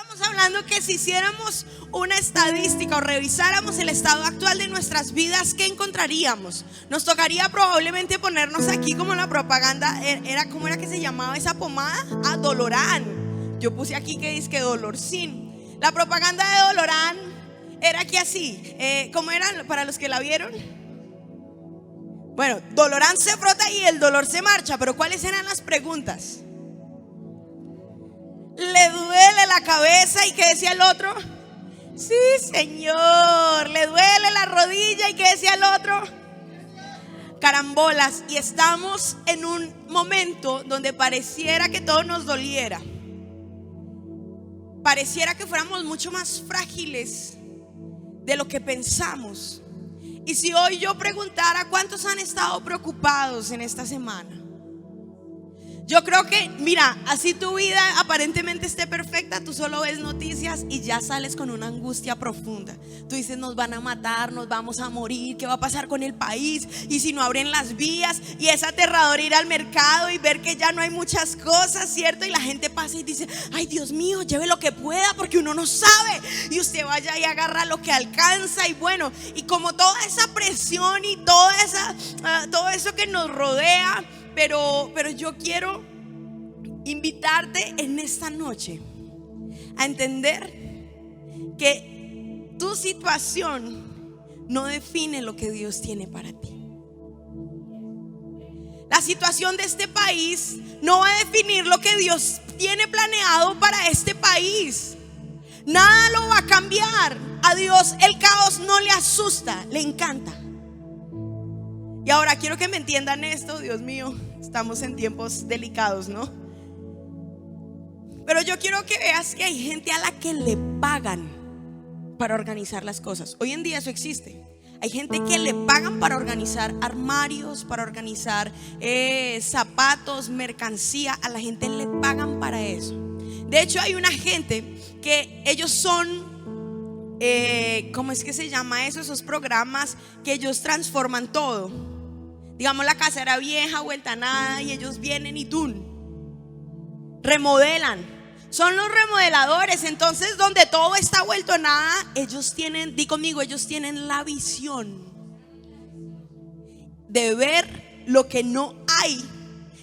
estábamos hablando que si hiciéramos una estadística o revisáramos el estado actual de nuestras vidas, ¿qué encontraríamos? Nos tocaría probablemente ponernos aquí como la propaganda ¿cómo era que se llamaba esa pomada? Dolorán. Yo puse aquí que dice que Dolorcín. La propaganda de Dolorán era que así, ¿cómo era para los que la vieron? Bueno, Dolorán se frota y el dolor se marcha, pero ¿cuáles eran las preguntas? ¿Le duele la cabeza? ¿Y qué decía el otro? Sí, señor. ¿Le duele la rodilla? ¿Y qué decía el otro? Carambolas. Y estamos en un momento donde pareciera que todo nos doliera. Pareciera que fuéramos mucho más frágiles de lo que pensamos. Y si hoy yo preguntara cuántos han estado preocupados en esta semana, yo creo que, mira, así tu vida aparentemente esté perfecta, tú solo ves noticias y ya sales con una angustia profunda. Tú dices, nos van a matar, nos vamos a morir, ¿qué va a pasar con el país? Y si no abren las vías, y es aterrador ir al mercado y ver que ya no hay muchas cosas, ¿cierto? Y la gente pasa y dice, ay Dios mío, lleve lo que pueda porque uno no sabe. Y usted vaya y agarra lo que alcanza. Y bueno, y como toda esa presión y todo eso que nos rodea. Pero yo quiero invitarte en esta noche a entender que tu situación no define lo que Dios tiene para ti. La situación de este país no va a definir lo que Dios tiene planeado para este país. Nada lo va a cambiar. A Dios el caos no le asusta, le encanta. Y ahora quiero que me entiendan esto, Dios mío, estamos en tiempos delicados, ¿no? Pero yo quiero que veas que hay gente a la que le pagan para organizar las cosas. Hoy en día eso existe. Hay gente que le pagan para organizar armarios, para organizar zapatos, mercancía. A la gente le pagan para eso. De hecho hay una gente que ellos son, ¿cómo es que se llama eso? Esos programas que ellos transforman todo. Digamos, la casa era vieja, vuelta a nada, y ellos vienen y remodelan. Son los remodeladores. Entonces, donde todo está vuelto a nada, ellos tienen, di conmigo, ellos tienen la visión de ver lo que no hay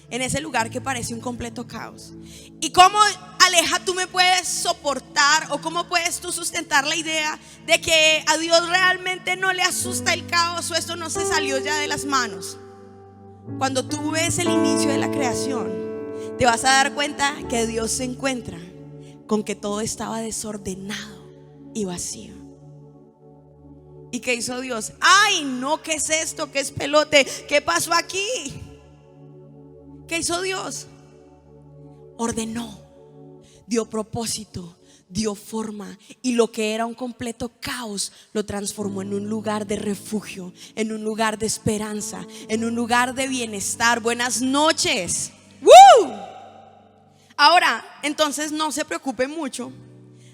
en ese lugar que parece un completo caos. ¿Y cómo, Aleja, tú me puedes soportar o cómo puedes tú sustentar la idea de que a Dios realmente no le asusta el caos o esto no se salió ya de las manos? Cuando tú ves el inicio de la creación, te vas a dar cuenta que Dios se encuentra con que todo estaba desordenado y vacío. ¿Y qué hizo Dios? Ay, no, ¿qué es esto? ¿Qué es pelote? ¿Qué pasó aquí? ¿Qué hizo Dios? Ordenó, dio propósito, dio forma, y lo que era un completo caos lo transformó en un lugar de refugio, en un lugar de esperanza, en un lugar de bienestar. Buenas noches. ¡Woo! Ahora, entonces no se preocupe mucho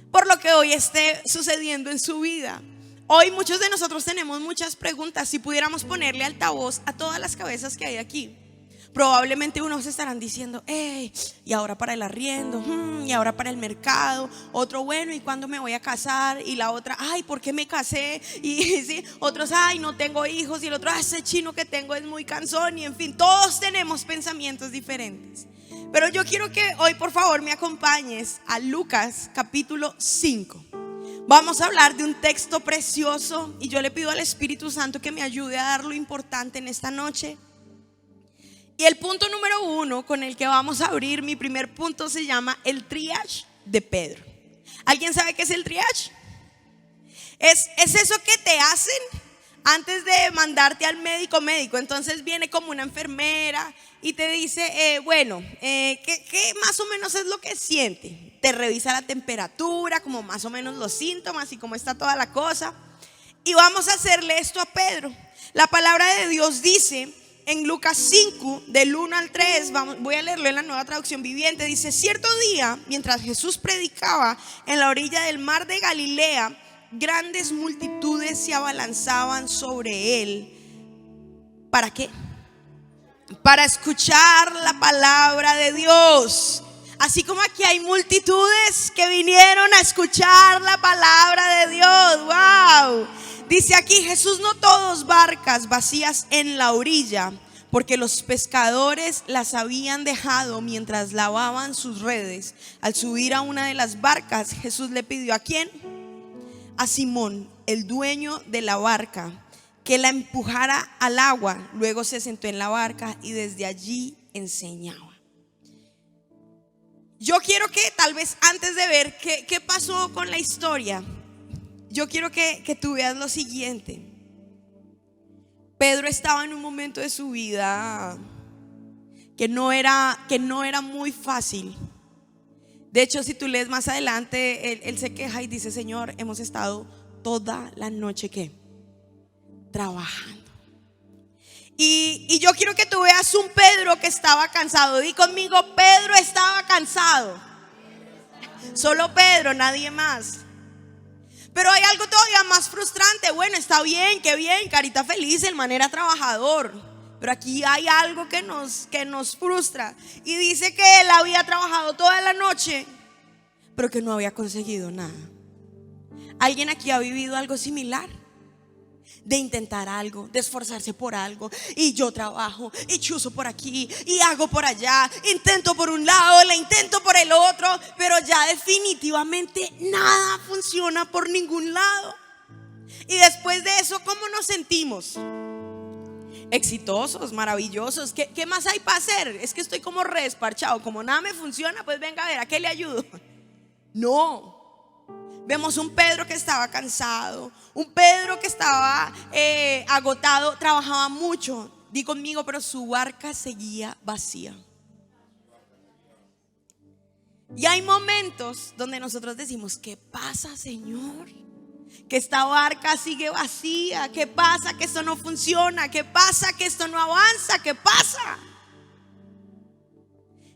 por lo que hoy esté sucediendo en su vida. Hoy muchos de nosotros tenemos muchas preguntas. Si pudiéramos ponerle altavoz a todas las cabezas que hay aquí, probablemente unos estarán diciendo, y ahora para el arriendo, y ahora para el mercado. Otro, bueno, ¿y cuándo me voy a casar? Y la otra, ay, ¿por qué me casé? Y ¿sí? Otros, ay, no tengo hijos. Y el otro, ese chino que tengo es muy cansón. Y en fin, todos tenemos pensamientos diferentes. Pero yo quiero que hoy por favor me acompañes a Lucas capítulo 5. Vamos a hablar de un texto precioso y yo le pido al Espíritu Santo que me ayude a dar lo importante en esta noche. Y el punto número 1 con el que vamos a abrir, mi primer punto, se llama el triage de Pedro. ¿Alguien sabe qué es el triage? Es eso que te hacen antes de mandarte al médico. Entonces viene como una enfermera y te dice, ¿qué más o menos es lo que siente? Te revisa la temperatura, como más o menos los síntomas y cómo está toda la cosa. Y vamos a hacerle esto a Pedro. La palabra de Dios dice en Lucas 5, del 1 al 3, voy a leerlo en la Nueva Traducción Viviente. Dice: cierto día, mientras Jesús predicaba en la orilla del mar de Galilea, grandes multitudes se abalanzaban sobre él. ¿Para qué? Para escuchar la palabra de Dios. Así como aquí hay multitudes que vinieron a escuchar la palabra de Dios. ¡Wow! Dice aquí, Jesús notó 2 barcas vacías en la orilla, porque los pescadores las habían dejado mientras lavaban sus redes. Al subir a una de las barcas, Jesús le pidió, ¿a quién? A Simón, el dueño de la barca, que la empujara al agua. Luego se sentó en la barca y desde allí enseñaba. Yo quiero que tal vez antes de ver qué pasó con la historia, yo quiero que tú veas lo siguiente. Pedro estaba en un momento de su vida que no era muy fácil. De hecho, si tú lees más adelante, él se queja y dice, Señor, hemos estado toda la noche ¿qué? Trabajando. Y yo quiero que tú veas un Pedro que estaba cansado. Di conmigo, Pedro estaba cansado. Solo Pedro, nadie más. Pero hay algo todavía más frustrante. Bueno, está bien, qué bien, carita feliz, el man era trabajador. Pero aquí hay algo que nos frustra. Y dice que él había trabajado toda la noche, pero que no había conseguido nada. ¿Alguien aquí ha vivido algo similar? De intentar algo, de esforzarse por algo. Y yo trabajo y chuzo por aquí y hago por allá, intento por un lado, le intento por el otro, pero ya definitivamente nada funciona por ningún lado. Y después de eso, ¿cómo nos sentimos? Exitosos, maravillosos. ¿Qué más hay para hacer? Es que estoy como re desparchado. Como nada me funciona, pues venga a ver, ¿a qué le ayudo? No. Vemos un Pedro que estaba cansado, un Pedro que estaba agotado, trabajaba mucho. Di conmigo, pero su barca seguía vacía. Y hay momentos donde nosotros decimos, ¿qué pasa, Señor? Que esta barca sigue vacía. ¿Qué pasa? Que esto no funciona. ¿Qué pasa? Que esto no avanza. ¿Qué pasa?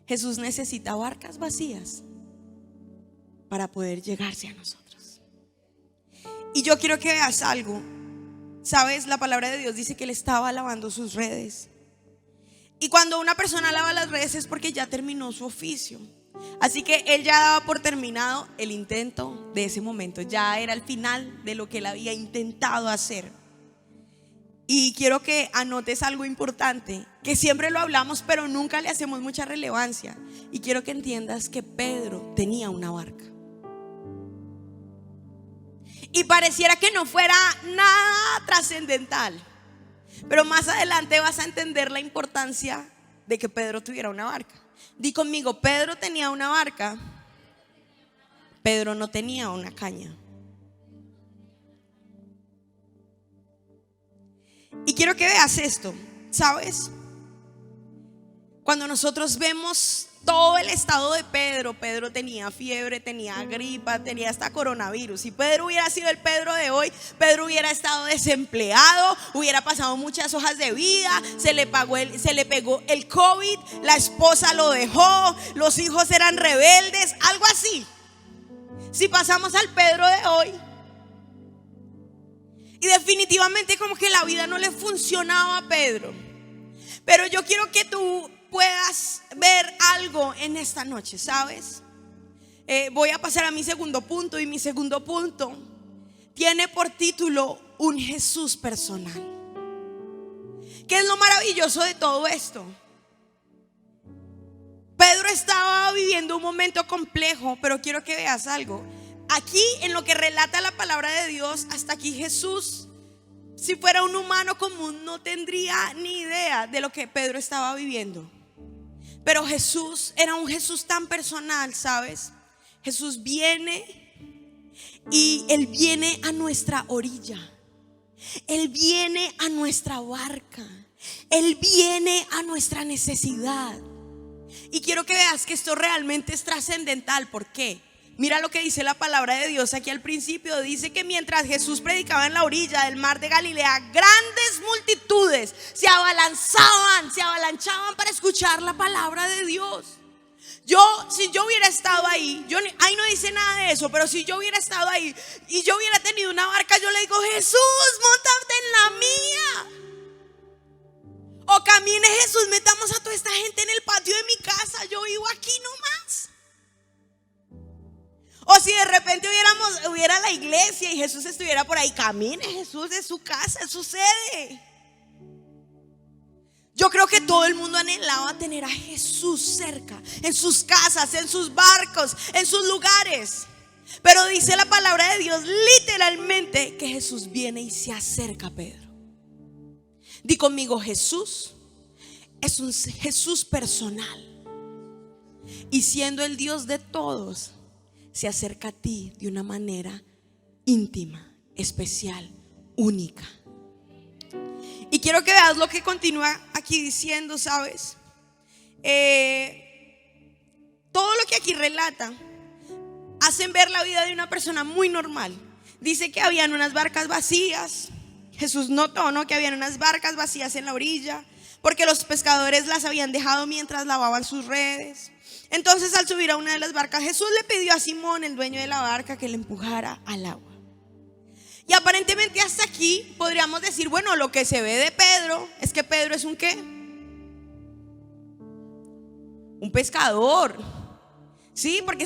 Jesús necesita barcas vacías para poder llegarse a nosotros. Y yo quiero que veas algo. Sabes, la palabra de Dios dice que él estaba lavando sus redes. Y cuando una persona lava las redes es porque ya terminó su oficio. Así que él ya daba por terminado el intento de ese momento. Ya era el final de lo que él había intentado hacer. Y quiero que anotes algo importante, que siempre lo hablamos pero nunca le hacemos mucha relevancia. Y quiero que entiendas que Pedro tenía una barca. Y pareciera que no fuera nada trascendental, pero más adelante vas a entender la importancia de que Pedro tuviera una barca. Di conmigo, Pedro tenía una barca, Pedro no tenía una caña. Y quiero que veas esto, ¿sabes? Cuando nosotros vemos todo el estado de Pedro, Pedro tenía fiebre, tenía gripa, tenía hasta coronavirus. Si Pedro hubiera sido el Pedro de hoy, Pedro hubiera estado desempleado, hubiera pasado muchas hojas de vida, se le pegó el COVID, la esposa lo dejó, los hijos eran rebeldes, algo así. Si pasamos al Pedro de hoy, y definitivamente como que la vida no le funcionaba a Pedro. Pero yo quiero que tú puedas ver algo en esta noche, ¿sabes? Voy a pasar a mi segundo punto, y mi segundo punto tiene por título un Jesús personal. ¿Qué es lo maravilloso de todo esto? Pedro estaba viviendo un momento complejo, pero quiero que veas algo. Aquí en lo que relata la palabra de Dios, hasta aquí Jesús, si fuera un humano común, no tendría ni idea de lo que Pedro estaba viviendo. Pero Jesús era un Jesús tan personal, ¿sabes? Jesús viene y Él viene a nuestra orilla. Él viene a nuestra barca. Él viene a nuestra necesidad. Y quiero que veas que esto realmente es trascendental. ¿Por qué? Mira lo que dice la palabra de Dios aquí al principio. Dice que mientras Jesús predicaba en la orilla del mar de Galilea, grandes multitudes se avalanchaban para escuchar la palabra de Dios. Si yo hubiera estado ahí, ahí no dice nada de eso, pero si yo hubiera estado ahí y yo hubiera tenido una barca, yo le digo, Jesús, móntate en la mía. O camine, Jesús, metamos a toda esta gente en el patio de mi casa, yo vivo aquí nomás. O si de repente hubiera la iglesia y Jesús estuviera por ahí, camine Jesús de su casa, eso sucede. Yo creo que todo el mundo anhelaba tener a Jesús cerca, en sus casas, en sus barcos, en sus lugares. Pero dice la palabra de Dios literalmente que Jesús viene y se acerca a Pedro. Di conmigo, Jesús es un Jesús personal. Y siendo el Dios de todos, se acerca a ti de una manera íntima, especial, única. Y quiero que veas lo que continúa aquí diciendo, ¿sabes? Todo lo que aquí relata hacen ver la vida de una persona muy normal. Dice que habían unas barcas vacías. Jesús notó, ¿no?, que habían unas barcas vacías en la orilla, porque los pescadores las habían dejado mientras lavaban sus redes. Entonces, al subir a una de las barcas, Jesús le pidió a Simón, el dueño de la barca, que le empujara al agua. Y aparentemente hasta aquí podríamos decir, bueno, lo que se ve de Pedro es que Pedro es un ¿qué? Un pescador. Sí, porque le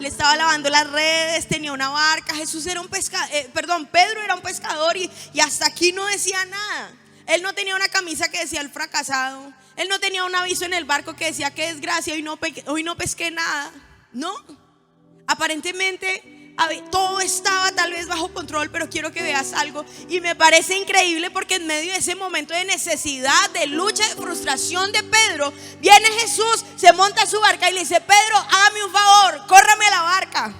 estaba lavando las redes, tenía una barca. Jesús era Pedro era un pescador y hasta aquí no decía nada. Él no tenía una camisa que decía el fracasado. Él no tenía un aviso en el barco que decía qué desgracia, hoy no pesqué nada. No, aparentemente todo estaba tal vez bajo control, pero quiero que veas algo. Y me parece increíble porque en medio de ese momento de necesidad, de lucha, de frustración de Pedro, viene Jesús, se monta a su barca y le dice: Pedro, hágame un favor, córrame a la barca.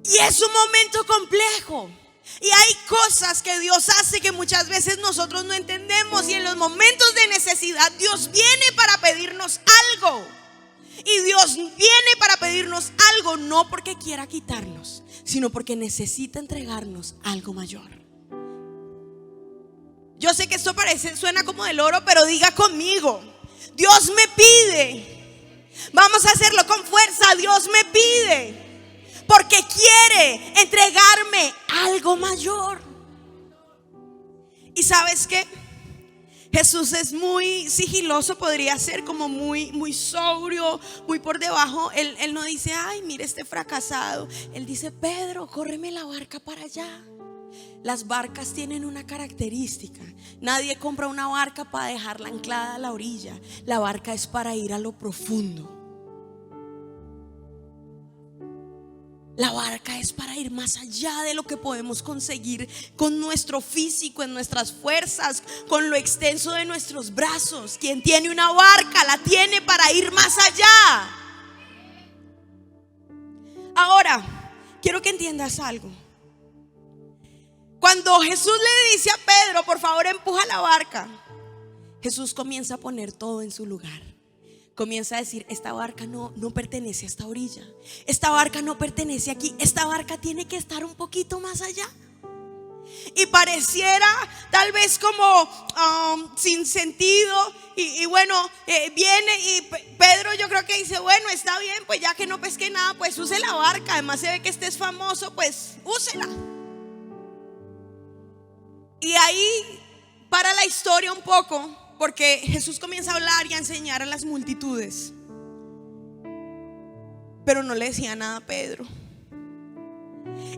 Y es un momento complejo. Y hay cosas que Dios hace que muchas veces nosotros no entendemos. Y en los momentos de necesidad Dios viene para pedirnos algo. Y Dios viene para pedirnos algo, no porque quiera quitarnos, sino porque necesita entregarnos algo mayor. Yo sé que esto suena como del oro, pero diga conmigo: Dios me pide. Vamos a hacerlo con fuerza. Dios me pide porque quiere entregarme algo mayor. ¿Y sabes qué? Jesús es muy sigiloso, podría ser como muy sobrio, muy por debajo. Él no dice: ay, mire este fracasado. Él dice: Pedro, córreme la barca para allá. Las barcas tienen una característica. Nadie compra una barca para dejarla anclada a la orilla. La barca es para ir a lo profundo. La barca es para ir más allá de lo que podemos conseguir con nuestro físico, en nuestras fuerzas, con lo extenso de nuestros brazos. Quien tiene una barca la tiene para ir más allá. Ahora, quiero que entiendas algo. Cuando Jesús le dice a Pedro: por favor, empuja la barca, Jesús comienza a poner todo en su lugar. Comienza a decir: esta barca no pertenece a esta orilla. Esta barca no pertenece aquí. Esta barca tiene que estar un poquito más allá. Y pareciera tal vez como sin sentido. Y bueno, viene y Pedro, yo creo que dice: bueno, está bien, pues ya que no pesqué nada, pues use la barca. Además se ve que este es famoso, pues úsela. Y ahí para la historia un poco, porque Jesús comienza a hablar y a enseñar a las multitudes, pero no le decía nada a Pedro.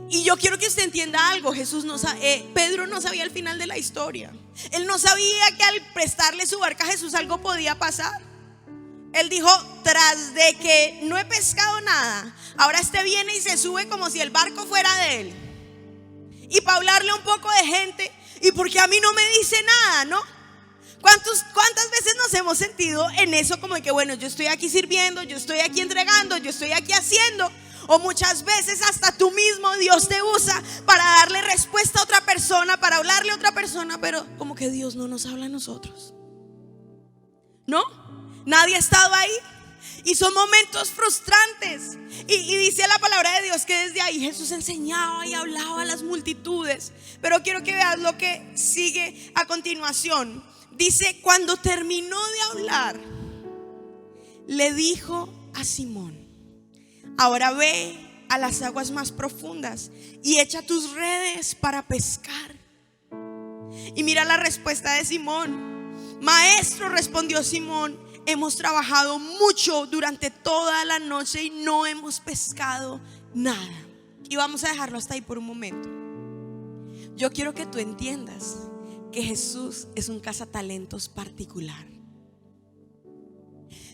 Y yo quiero que usted entienda algo. Pedro no sabía el final de la historia. Él no sabía que al prestarle su barca a Jesús algo podía pasar. Él dijo: tras de que no he pescado nada, ahora este viene y se sube como si el barco fuera de él. Y para hablarle un poco de gente, y porque a mí no me dice nada, ¿no? ¿Cuántas veces nos hemos sentido en eso, como de que bueno, yo estoy aquí sirviendo, yo estoy aquí entregando, yo estoy aquí haciendo? O muchas veces hasta tú mismo, Dios te usa para darle respuesta a otra persona, para hablarle a otra persona, pero como que Dios no nos habla a nosotros. ¿No? Nadie ha estado ahí. Y son momentos frustrantes. Y dice la palabra de Dios que desde ahí Jesús enseñaba y hablaba a las multitudes. Pero quiero que veas lo que sigue a continuación. Dice: cuando terminó de hablar, le dijo a Simón: ahora ve a las aguas más profundas y echa tus redes para pescar. Y mira la respuesta de Simón. Maestro, respondió Simón, hemos trabajado mucho durante toda la noche y no hemos pescado nada. Y vamos a dejarlo hasta ahí por un momento. Yo quiero que tú entiendas que Jesús es un cazatalentos particular.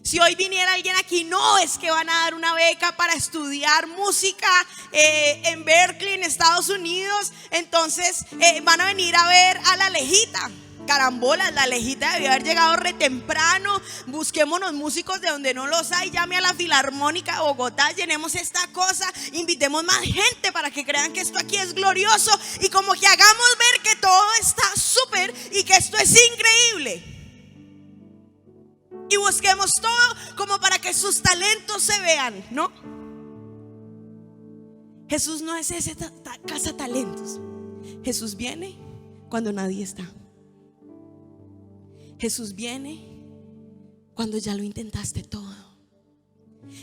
Si hoy viniera alguien aquí, no es que van a dar una beca para estudiar música en Berkeley, en Estados Unidos. Entonces van a venir a ver a la Alejita. Carambolas, la Alejita debió haber llegado re temprano. Busquémonos músicos de donde no los hay. Llame a la Filarmónica de Bogotá, llenemos esta cosa, invitemos más gente para que crean que esto aquí es glorioso y como que hagamos ver que todo está súper y que esto es increíble. Y busquemos todo como para que sus talentos se vean, ¿no? Jesús no es ese cazatalentos. Jesús viene cuando nadie está. Jesús viene cuando ya lo intentaste todo.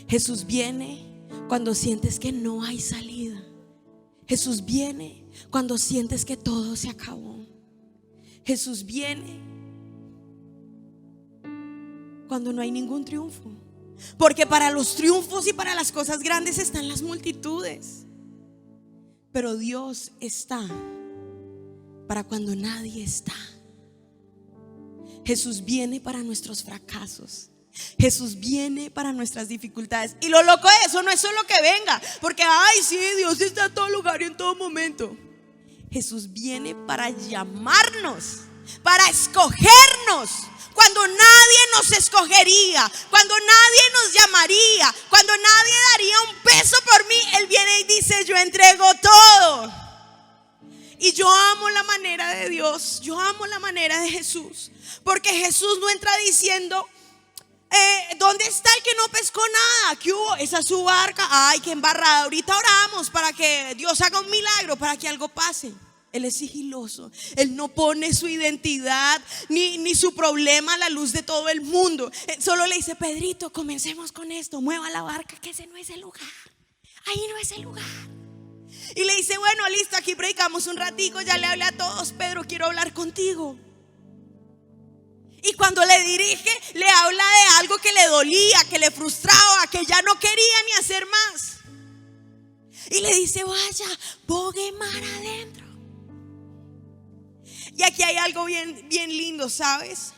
Jesús viene cuando sientes que no hay salida. Jesús viene cuando sientes que todo se acabó. Jesús viene cuando no hay ningún triunfo. Porque para los triunfos y para las cosas grandes están las multitudes. Pero Dios está para cuando nadie está. Jesús viene para nuestros fracasos. Jesús viene para nuestras dificultades. Y lo loco de eso no es solo que venga, porque ay sí, Dios está en todo lugar y en todo momento. Jesús viene para llamarnos, para escogernos. Cuando nadie nos escogería, cuando nadie nos llamaría, cuando nadie daría un peso por mí, Él viene y dice: yo entrego todo. Y yo amo la manera de Dios, yo amo la manera de Jesús, porque Jesús no entra diciendo: ¿dónde está el que no pescó nada? ¿Qué hubo? Esa es su barca. Ay, qué embarrada. Ahorita oramos para que Dios haga un milagro, para que algo pase. Él es sigiloso. Él no pone su identidad ni su problema a la luz de todo el mundo. Solo le dice: Pedrito, comencemos con esto. Mueva la barca, que ese no es el lugar. Ahí no es el lugar. Y le dice: bueno, listo, aquí predicamos un ratico. Ya le hablé a todos. Pedro, quiero hablar contigo. Y cuando le dirige, le habla de algo que le dolía, que le frustraba, que ya no quería ni hacer más. Y le dice: vaya, bogue mar adentro. Y aquí hay algo bien lindo, ¿sabes?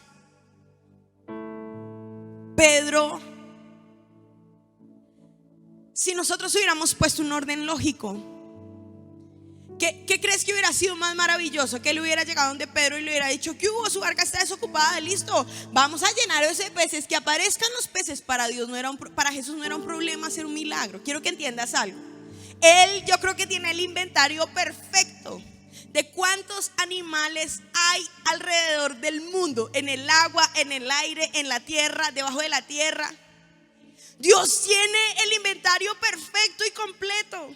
Pedro, si nosotros hubiéramos puesto un orden lógico, ¿qué crees que hubiera sido más maravilloso? Que él hubiera llegado donde Pedro y le hubiera dicho: ¿qué hubo? Su barca está desocupada, listo, vamos a llenar ese peces. Que aparezcan los peces para Dios para Jesús no era un problema hacer un milagro. Quiero que entiendas algo. Él, yo creo que tiene el inventario perfecto de cuántos animales hay alrededor del mundo, en el agua, en el aire, en la tierra, debajo de la tierra. Dios tiene el inventario perfecto y completo.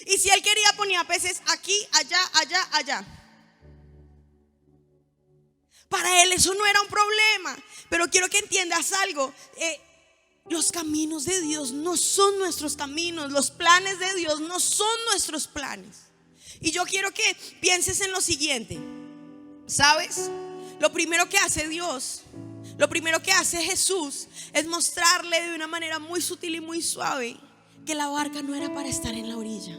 Y si Él quería, ponía peces aquí, allá, allá, allá. Para Él eso no era un problema. Pero quiero que entiendas algo. Los caminos de Dios no son nuestros caminos. Los planes de Dios no son nuestros planes. Y yo quiero que pienses en lo siguiente. ¿Sabes? Lo primero que hace Dios, lo primero que hace Jesús, es mostrarle de una manera muy sutil y muy suave que la barca no era para estar en la orilla.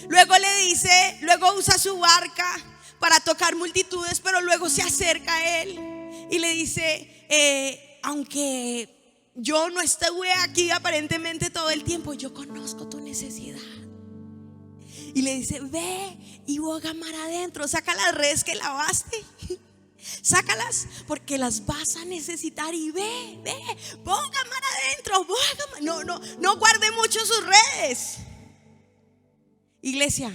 Luego le dice, luego usa su barca para tocar multitudes, pero luego se acerca a él y le dice: aunque yo no estuve aquí aparentemente todo el tiempo, yo conozco tu necesidad. Y le dice: ve y boga mar adentro, saca las redes que lavaste, sácalas porque las vas a necesitar. Y ve, boga mar adentro, no guarde mucho sus redes. Iglesia,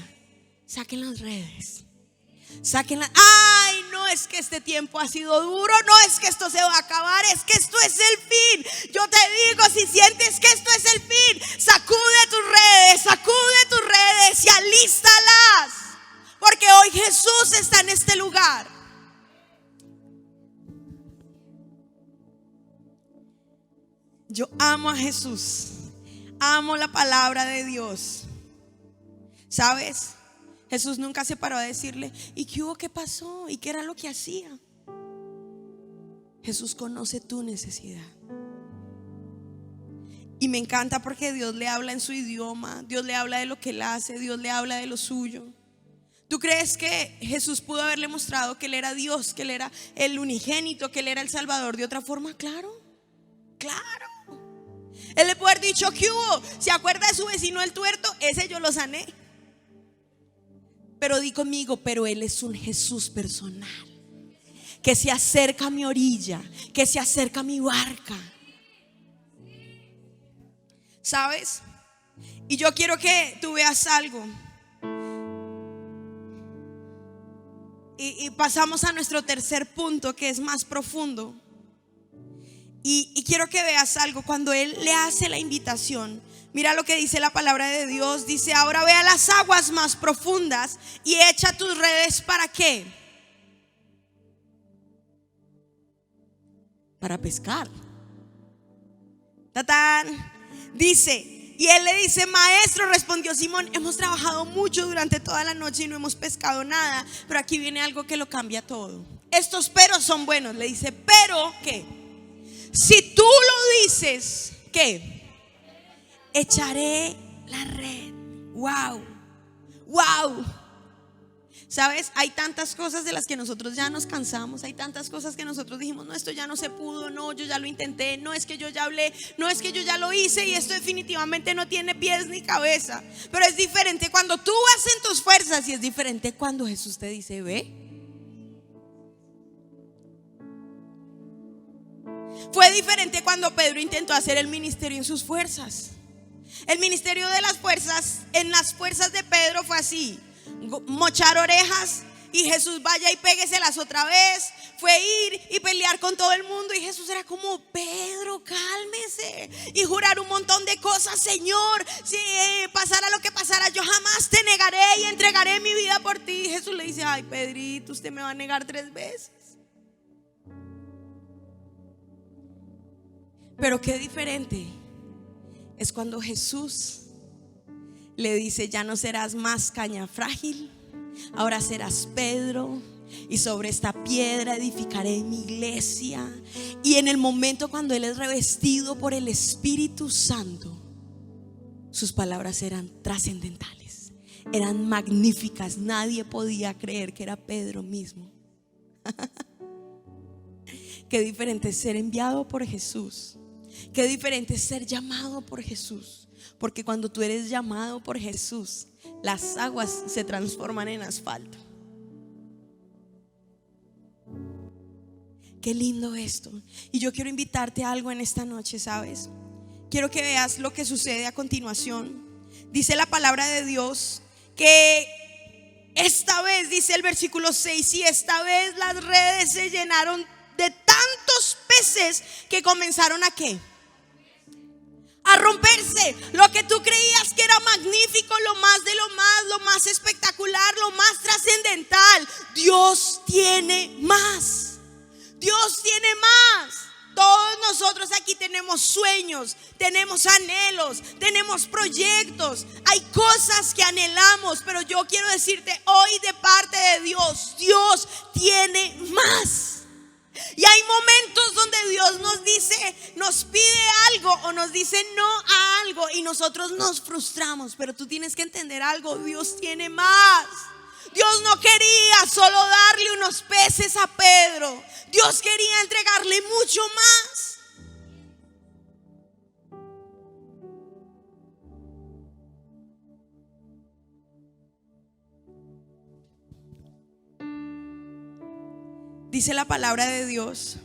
saquen las redes, sáquenlas. Ay, no es que este tiempo ha sido duro, no es que esto se va a acabar, es que esto es el fin. Yo te digo, si sientes que esto es el fin, sacude tus redes y alístalas, porque hoy Jesús está en este lugar. Yo amo a Jesús, amo la palabra de Dios. ¿Sabes? Jesús nunca se paró a decirle: ¿y qué hubo? ¿Qué pasó? ¿Y qué era lo que hacía? Jesús conoce tu necesidad. Y me encanta porque Dios le habla en su idioma, Dios le habla de lo que Él hace, Dios le habla de lo suyo. ¿Tú crees que Jesús pudo haberle mostrado que Él era Dios, que Él era el unigénito, que Él era el Salvador de otra forma? Claro, claro. Él le pudo haber dicho: ¿qué hubo? ¿Se acuerda de su vecino el tuerto? Ese yo lo sané. Pero di conmigo: pero Él es un Jesús personal, que se acerca a mi orilla, que se acerca a mi barca. ¿Sabes? Y yo quiero que tú veas algo. Y pasamos a nuestro tercer punto, que es más profundo. Y quiero que veas algo. Cuando Él le hace la invitación, mira lo que dice la palabra de Dios. Dice: ahora ve a las aguas más profundas y echa tus redes. ¿Para qué? Para pescar. ¡Tatán! Dice, y Él le dice: maestro, respondió Simón, hemos trabajado mucho durante toda la noche y no hemos pescado nada, pero aquí viene algo que lo cambia todo. Estos peros son buenos. Le dice: pero ¿qué? Si tú lo dices, ¿qué? Echaré la red. Wow, wow. ¿Sabes? Hay tantas cosas de las que nosotros ya nos cansamos. Hay tantas cosas que nosotros dijimos: no, esto ya no se pudo, no, yo ya lo intenté, no, es que yo ya hablé, no, es que yo ya lo hice y esto definitivamente no tiene pies ni cabeza. Pero es diferente cuando tú vas en tus fuerzas y es diferente cuando Jesús te dice: ve. Fue diferente cuando Pedro intentó hacer el ministerio en sus fuerzas. El ministerio de las fuerzas, en las fuerzas de Pedro fue así: mochar orejas y Jesús vaya y pégueselas otra vez. Fue ir y pelear con todo el mundo y Jesús era como: Pedro, cálmese. Y jurar un montón de cosas: Señor, si pasara lo que pasara, yo jamás te negaré y entregaré mi vida por ti. Y Jesús le dice: ay, Pedrito, usted me va a negar 3 veces. Pero qué diferente es cuando Jesús le dice: ya no serás más caña frágil, ahora serás Pedro, y sobre esta piedra edificaré mi iglesia. Y en el momento cuando Él es revestido por el Espíritu Santo, sus palabras eran trascendentales, eran magníficas. Nadie podía creer que era Pedro mismo. Qué diferente es ser enviado por Jesús. Qué diferente es ser llamado por Jesús. Porque cuando tú eres llamado por Jesús, las aguas se transforman en asfalto. Qué lindo esto. Y yo quiero invitarte a algo en esta noche, ¿sabes? Quiero que veas lo que sucede a continuación. Dice la palabra de Dios que esta vez, dice el versículo 6, y esta vez las redes se llenaron de tantos peces que comenzaron ¿a qué? A romperse. Lo que tú creías que era magnífico, lo más de lo más espectacular, lo más trascendental, Dios tiene más. Dios tiene más. Todos nosotros aquí tenemos sueños, tenemos anhelos, tenemos proyectos, hay cosas que anhelamos, pero yo quiero decirte hoy de parte de Dios, Dios tiene más. Y hay momentos donde Dios nos dice, nos pide algo o nos dice no a algo y nosotros nos frustramos. Pero tú tienes que entender algo: Dios tiene más. Dios no quería solo darle unos peces a Pedro, Dios quería entregarle mucho más. Dice la palabra de Dios,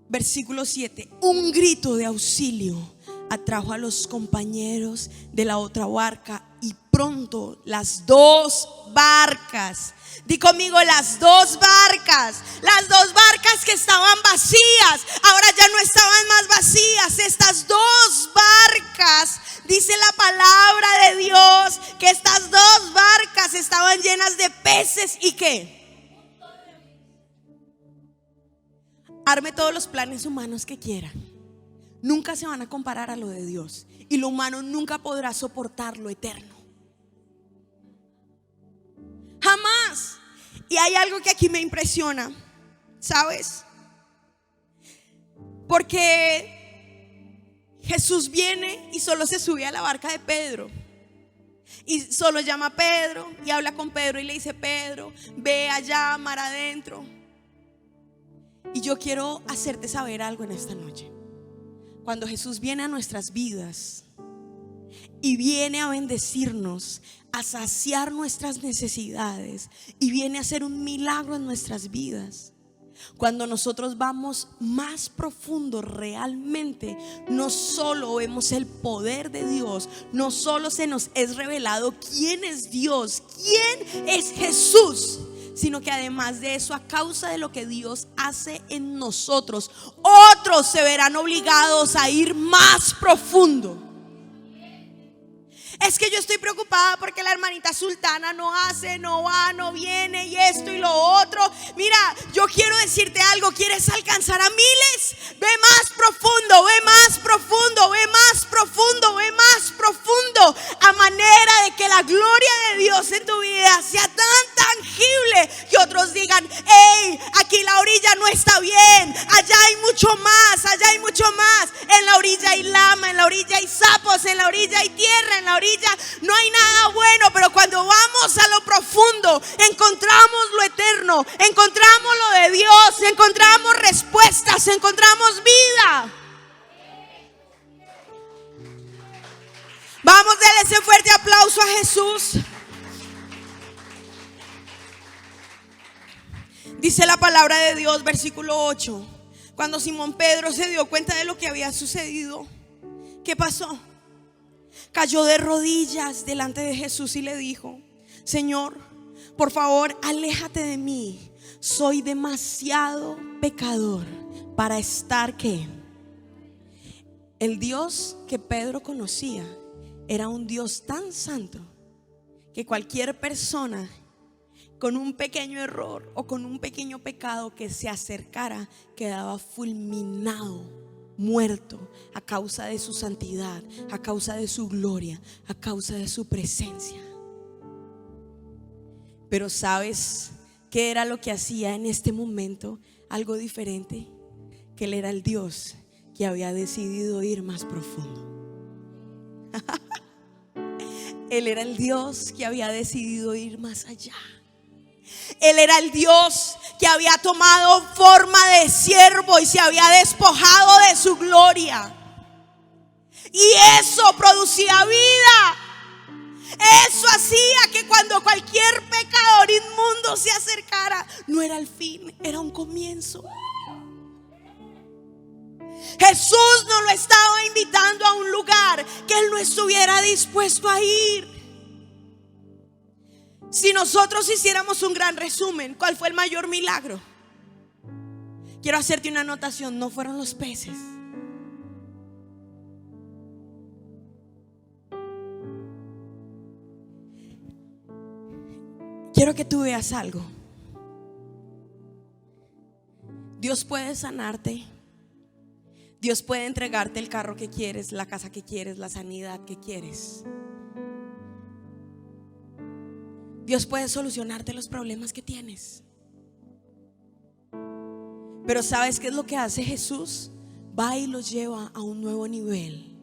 versículo 7: un grito de auxilio atrajo a los compañeros de la otra barca y pronto las 2 barcas, di conmigo, las 2 barcas que estaban vacías, ahora ya no estaban más vacías. Estas 2 barcas, dice la palabra de Dios, que estas 2 barcas estaban llenas de peces. ¿Y qué? Arme todos los planes humanos que quieran, nunca se van a comparar a lo de Dios. Y lo humano nunca podrá soportar lo eterno. Jamás. Y hay algo que aquí me impresiona. ¿sabes? Porque Jesús viene y solo se sube a la barca de Pedro. Y solo llama a Pedro y habla con Pedro y le dice: Pedro, ve allá mar adentro. Y yo quiero hacerte saber algo en esta noche. Cuando Jesús viene a nuestras vidas y viene a bendecirnos, a saciar nuestras necesidades y viene a hacer un milagro en nuestras vidas, cuando nosotros vamos más profundo realmente, no solo vemos el poder de Dios, no solo se nos es revelado quién es Dios, quién es Jesús, sino que además de eso, a causa de lo que Dios hace en nosotros, otros se verán obligados a ir más profundo. Es que yo estoy preocupada porque la hermanita Sultana no hace, no va, no viene y esto y lo otro. Mira, yo quiero decirte algo. ¿Quieres alcanzar a miles? Ve más profundo, ve más profundo, ve más profundo, ve más profundo, a manera de que la gloria de Dios en tu vida sea tan tangible que otros digan: hey, aquí la orilla no está bien, allá hay mucho más, allá hay mucho más. En la orilla hay lama, en la orilla hay sapos, en la orilla hay tierra, en la orilla no hay nada bueno. Pero cuando vamos a lo profundo, encontramos lo eterno, encontramos lo de Dios, encontramos respuestas, encontramos vida. Vamos, denle ese fuerte aplauso a Jesús. Dice la palabra de Dios, versículo 8: cuando Simón Pedro se dio cuenta de lo que había sucedido, ¿qué pasó? Cayó de rodillas delante de Jesús y le dijo: Señor, por favor, aléjate de mí. Soy demasiado pecador para estar ¿qué? El Dios que Pedro conocía era un Dios tan santo que cualquier persona con un pequeño error o con un pequeño pecado que se acercara quedaba fulminado, muerto, a causa de su santidad, a causa de su gloria, a causa de su presencia. Pero ¿sabes qué era lo que hacía en este momento? Algo diferente, que Él era el Dios que había decidido ir más profundo. Él era el Dios que había decidido ir más allá. Él era el Dios que había tomado forma de siervo y se había despojado de su gloria. Y eso producía vida. Eso hacía que cuando cualquier pecador inmundo se acercara, no era el fin, era un comienzo. Jesús no lo estaba invitando a un lugar que Él no estuviera dispuesto a ir. Si nosotros hiciéramos un gran resumen, ¿cuál fue el mayor milagro? Quiero hacerte una anotación: no fueron los peces. Quiero que tú veas algo. Dios puede sanarte. Dios puede entregarte el carro que quieres, la casa que quieres, la sanidad que quieres. Dios puede solucionarte los problemas que tienes. Pero ¿sabes qué es lo que hace Jesús? Va y los lleva a un nuevo nivel.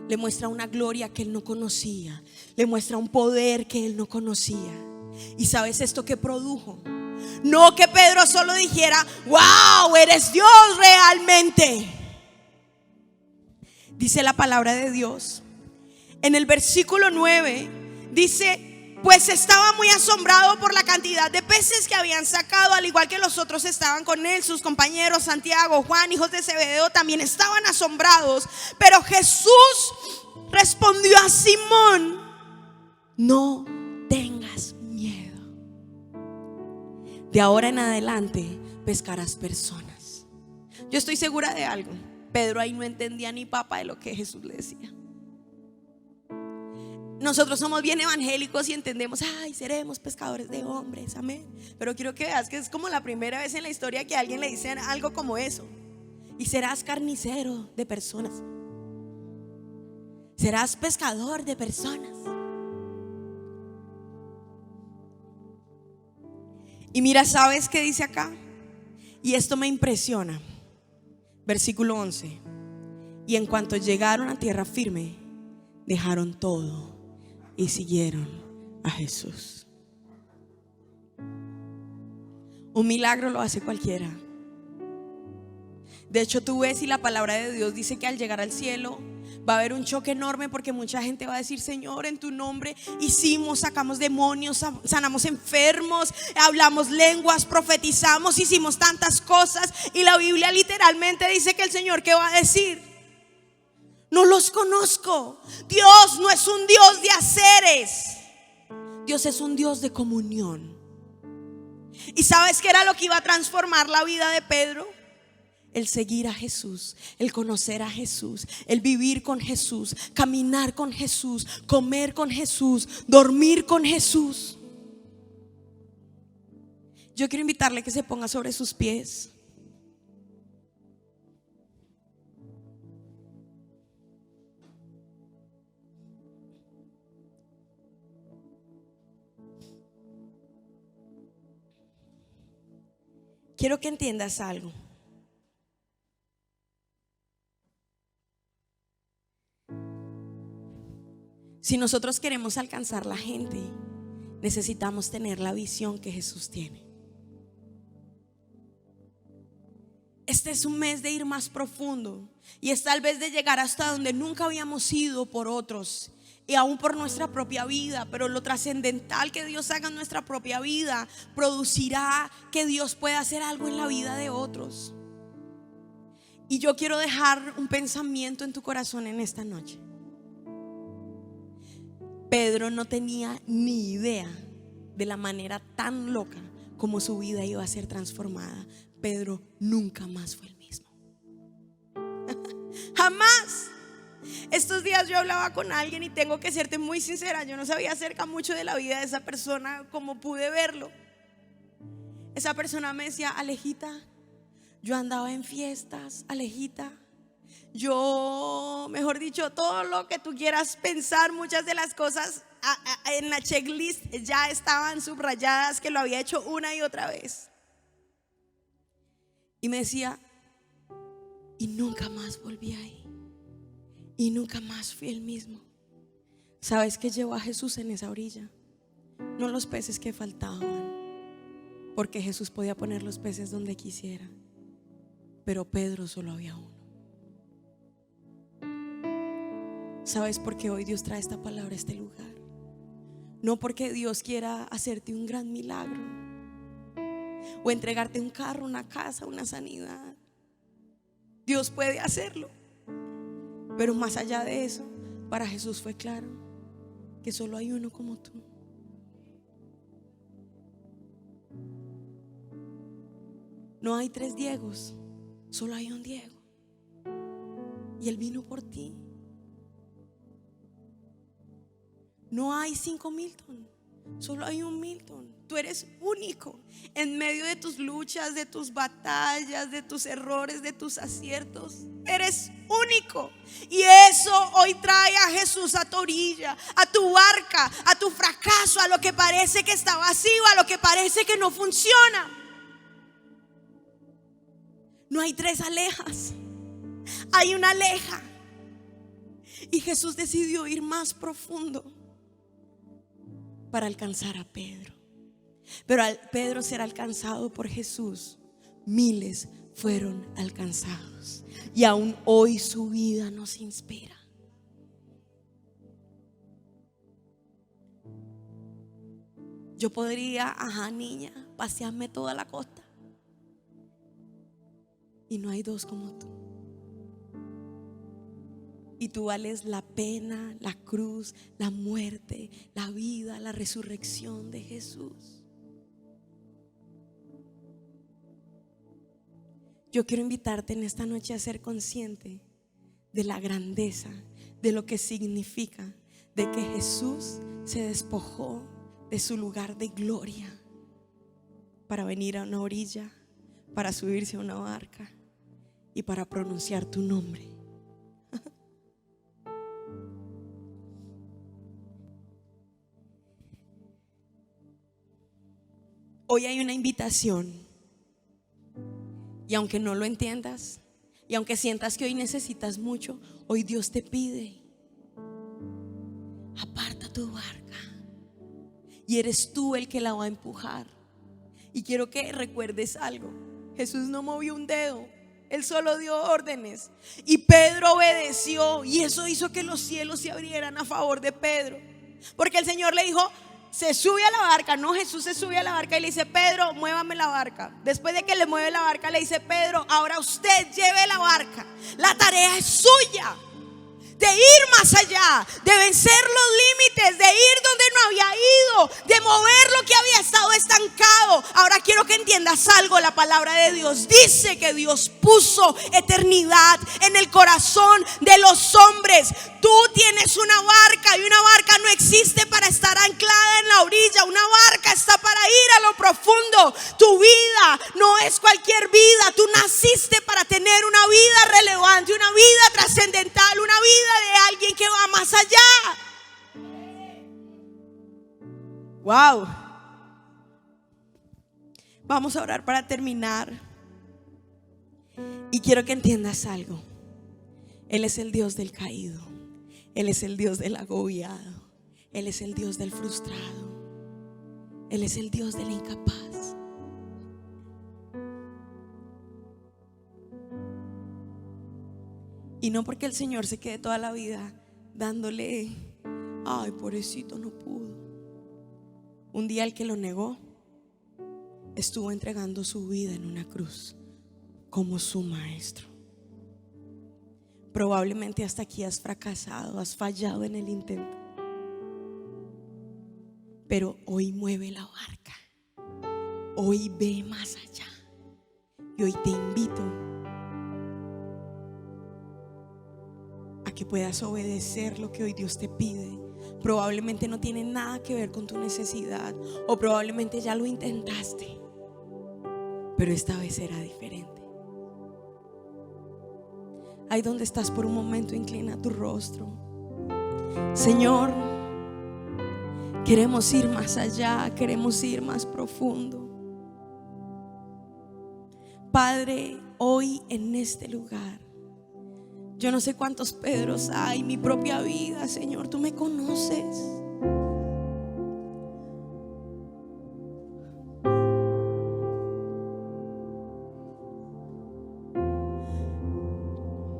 Le muestra una gloria que Él no conocía. Le muestra un poder que Él no conocía. ¿Y sabes esto que produjo? No que Pedro solo dijera: wow, eres Dios realmente. Dice la palabra de Dios en el versículo 9, dice: pues estaba muy asombrado por la cantidad de peces que habían sacado, al igual que los otros estaban con él. Sus compañeros Santiago, Juan, hijos de Zebedeo, también estaban asombrados. Pero Jesús respondió a Simón: no tengas miedo. De ahora en adelante pescarás personas. Yo estoy segura de algo: Pedro ahí no entendía ni papa de lo que Jesús le decía. Nosotros somos bien evangélicos y entendemos: ay, seremos pescadores de hombres, amén. Pero quiero que veas que es como la primera vez en la historia que a alguien le dicen algo como eso. Y serás carnicero de personas, serás pescador de personas. Y mira, ¿sabes qué dice acá? Y esto me impresiona. Versículo 11. Y en cuanto llegaron a tierra firme, dejaron todo y siguieron a Jesús. Un milagro lo hace cualquiera. De hecho, tú ves y la palabra de Dios dice que al llegar al cielo va a haber un choque enorme, porque mucha gente va a decir: Señor, en tu nombre hicimos, sacamos demonios, sanamos enfermos, hablamos lenguas, profetizamos, hicimos tantas cosas. Y la Biblia literalmente dice que el Señor, ¿qué va a decir? No los conozco. Dios no es un Dios de haceres. Dios es un Dios de comunión. ¿Y sabes qué era lo que iba a transformar la vida de Pedro? El seguir a Jesús, el conocer a Jesús, el vivir con Jesús, caminar con Jesús, comer con Jesús, dormir con Jesús. Yo quiero invitarle a que se ponga sobre sus pies. Quiero que entiendas algo. Si nosotros queremos alcanzar la gente, necesitamos tener la visión que Jesús tiene. Este es un mes de ir más profundo, y es tal vez de llegar hasta donde nunca habíamos ido por otros y aún por nuestra propia vida. Pero lo trascendental que Dios haga en nuestra propia vida producirá que Dios pueda hacer algo en la vida de otros. Y yo quiero dejar un pensamiento en tu corazón en esta noche. Pedro no tenía ni idea de la manera tan loca como su vida iba a ser transformada. Pedro nunca más fue el mismo. Jamás. Estos días yo hablaba con alguien y tengo que serte muy sincera, yo no sabía acerca mucho de la vida de esa persona como pude verlo. Esa persona me decía: Alejita, yo andaba en fiestas, Alejita. Yo, mejor dicho, todo lo que tú quieras pensar, muchas de las cosas en la checklist ya estaban subrayadas, que lo había hecho una y otra vez. Y me decía: y nunca más volví ahí, y nunca más fui el mismo. ¿Sabes qué llevó a Jesús en esa orilla? No los peces que faltaban, porque Jesús podía poner los peces donde quisiera, pero Pedro solo había uno. ¿Sabes por qué hoy Dios trae esta palabra a este lugar? No porque Dios quiera hacerte un gran milagro o entregarte un carro, una casa, una sanidad. Dios puede hacerlo, pero más allá de eso, para Jesús fue claro que solo hay uno como tú. No hay tres Diegos, solo hay un Diego, y Él vino por ti. No hay 5 Milton, solo hay un Milton. Tú eres único en medio de tus luchas, de tus batallas, de tus errores, de tus aciertos. Eres único. Y eso hoy trae a Jesús a tu orilla, a tu barca, a tu fracaso, a lo que parece que está vacío, a lo que parece que no funciona. No hay tres alejas, hay una aleja. Y Jesús decidió ir más profundo para alcanzar a Pedro. Pero al Pedro ser alcanzado por Jesús, miles fueron alcanzados, y aún hoy su vida nos inspira. Yo podría, niña, pasearme toda la costa, y no hay dos como tú. Y tú vales la pena, la cruz, la muerte, la vida, la resurrección de Jesús. Yo quiero invitarte en esta noche a ser consciente de la grandeza, de lo que significa, de que Jesús se despojó de su lugar de gloria para venir a una orilla, para subirse a una barca y para pronunciar tu nombre. Hoy hay una invitación Y aunque no lo entiendas, y aunque sientas que hoy necesitas mucho, hoy Dios te pide: aparta tu barca, y eres tú el que la va a empujar. Y quiero que recuerdes algo: Jesús no movió un dedo, Él solo dio órdenes, y Pedro obedeció, y eso hizo que los cielos se abrieran a favor de Pedro. Porque el Señor le dijo: se sube a la barca. No, Jesús se sube a la barca y le dice: Pedro, muévame la barca. Después de que le mueve la barca, le dice: Pedro, ahora usted lleve la barca. La tarea es suya, de ir más allá, de vencer los límites, de ir donde no había ido, de mover lo que había estado estancado. Ahora quiero que entiendas algo: la palabra de Dios dice que Dios puso eternidad en el corazón de los hombres. Tú tienes una barca, y una barca no existe para estar anclada en la orilla. Una barca está para ir a lo profundo. Tu vida no es cualquier vida. Tú naciste para tener una vida relevante, una vida trascendental, una vida de alguien que va más allá. Wow. Vamos a orar para terminar. Y quiero que entiendas algo: Él es el Dios del caído, Él es el Dios del agobiado, Él es el Dios del frustrado, Él es el Dios del incapaz. Y no porque el Señor se quede toda la vida dándole: ay, pobrecito, no pudo. Un día el que lo negó estuvo entregando su vida en una cruz como su maestro. Probablemente hasta aquí has fracasado, has fallado en el intento, pero hoy mueve la barca, hoy ve más allá. Y hoy te invito a que puedas obedecer lo que hoy Dios te pide. Probablemente no tiene nada que ver con tu necesidad, o probablemente ya lo intentaste, pero esta vez será diferente. Ahí donde estás, por un momento inclina tu rostro. Señor, queremos ir más allá, queremos ir más profundo. Padre, hoy en este lugar, yo no sé cuántos Pedros hay, mi propia vida, Señor, tú me conoces.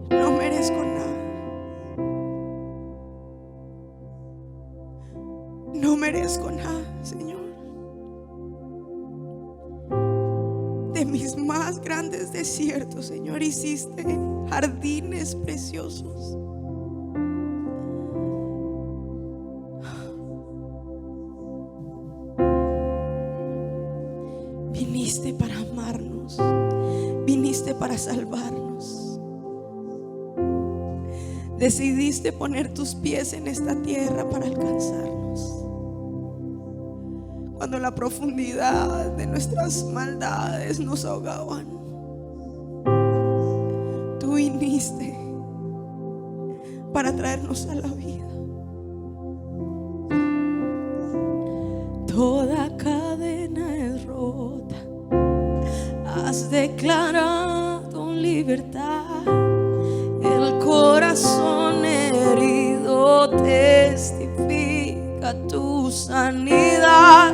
No merezco nada. No merezco nada, Señor. De mis más grandes desiertos, Señor, hiciste jardines preciosos. Viniste para amarnos, viniste para salvarnos. Decidiste poner tus pies en esta tierra para alcanzarnos. Cuando la profundidad de nuestras maldades nos ahogaban, tú viniste para traernos a la vida. Toda cadena es rota, has declarado libertad. El corazón herido testifica tu sanidad.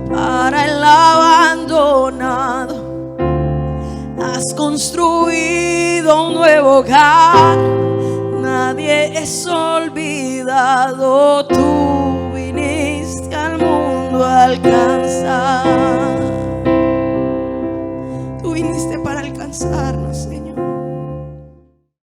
Para el abandonado has construido un nuevo hogar. Nadie es olvidado, tú viniste al mundo a alcanzar. Tú viniste para alcanzarnos, Señor.